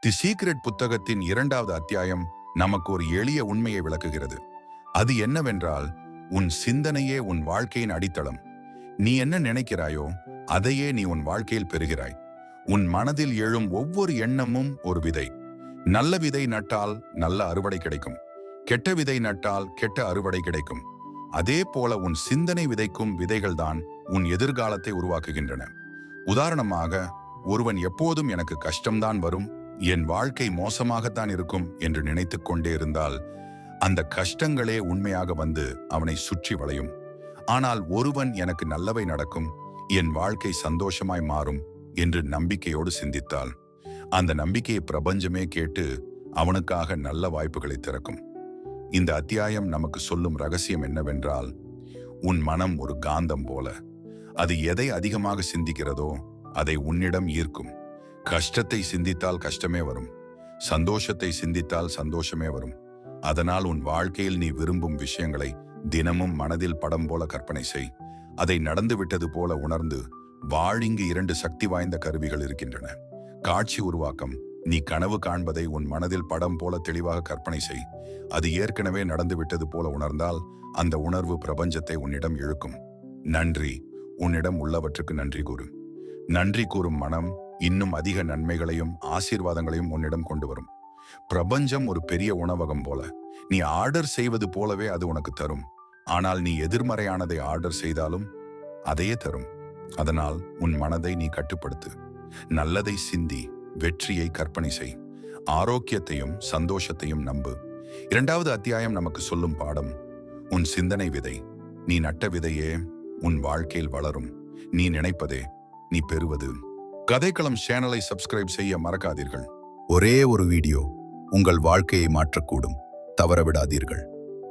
தி secret புத்தகத்தின் 2வது அத்தியாயம் நமக்கு ஒரு எளிய உண்மையை விளக்குகிறது. அது என்னவென்றால், உன் சிந்தனையே உன் வாழ்க்கையின் அடித்தளம். நீ என்ன நினைக்கிறாயோ அதையே நீ உன் வாழ்க்கையில் பெறுகிறாய். உன் மனதில் எழும் ஒவ்வொரு எண்ணமும் ஒரு விதை. நல்ல விதை நட்டால் நல்ல அறுவடை கிடைக்கும். கெட்ட விதை நட்டால் கெட்ட அறுவடை கிடைக்கும். அதே போல உன் சிந்தனை விதைக்கும் விதைகள்தான் உன் எதிர்காலத்தை உருவாக்குகின்றன. உதாரணமாக, ஒருவன் எப்போதும் எனக்கு கஷ்டம்தான் வரும், என் வாழ்க்கை மோசமாகத்தான் இருக்கும் என்று நினைத்துக் கொண்டே இருந்தால் அந்த கஷ்டங்களே உண்மையாக வந்து அவனை சுற்றி வளையும். ஆனால் ஒருவன் எனக்கு நல்லவை நடக்கும், என் வாழ்க்கை சந்தோஷமாய் மாறும் என்று நம்பிக்கையோடு சிந்தித்தால் அந்த நம்பிக்கையை பிரபஞ்சமே கேட்டு அவனுக்காக நல்ல வாய்ப்புகளை திறக்கும். இந்த அத்தியாயம் நமக்கு சொல்லும் ரகசியம் என்னவென்றால், உன் மனம் ஒரு காந்தம் போல. அது எதை அதிகமாக சிந்திக்கிறதோ அதை உன்னிடம் ஈர்க்கும். கஷ்டத்தை சிந்தித்தால் கஷ்டமே வரும், சந்தோஷத்தை சிந்தித்தால் சந்தோஷமே வரும். அதனால் உன் வாழ்க்கையில் நீ விரும்பும் விஷயங்களை தினமும் மனதில் படம் போல கற்பனை செய். அதை நடந்துவிட்டது போல உணர்ந்து வாழிங்கு 2 சக்தி வாய்ந்த கருவிகள் இருக்கின்றன. காட்சி உருவாக்கம். நீ கனவு காண்பதை உன் மனதில் படம் போல தெளிவாக கற்பனை செய். அது ஏற்கனவே நடந்துவிட்டது போல உணர்ந்தால் அந்த உணர்வு பிரபஞ்சத்தை உன்னிடம் இழுக்கும். நன்றி. உன்னிடம் உள்ளவற்றுக்கு நன்றி கூறு. நன்றி கூறும் மனம் இன்னும் அதிக நன்மைகளையும் ஆசீர்வாதங்களையும் உன்னிடம் கொண்டு வரும். பிரபஞ்சம் ஒரு பெரிய உணவகம் போல. நீ ஆர்டர் செய்வது போலவே அது உனக்கு தரும். ஆனால் நீ எதிர்மறையானதை ஆர்டர் செய்தாலும் அதையே தரும். அதனால் உன் மனதை நீ கட்டுப்படுத்து. நல்லதை சிந்தி, வெற்றியை கற்பனை செய், ஆரோக்கியத்தையும் சந்தோஷத்தையும் நம்பு. 2வது அத்தியாயம் நமக்கு சொல்லும் பாடம், உன் சிந்தனை விதை. நீ நட்ட விதையே உன் வாழ்க்கையில் வளரும். நீ நினைப்பதே நீ பெறுவது. கதைக்களம் சேனலை சப்ஸ்கிரைப் செய்ய மறக்காதீர்கள். ஒரே ஒரு வீடியோ உங்கள் வாழ்க்கையை மாற்றக்கூடும். தவறவிடாதீர்கள்.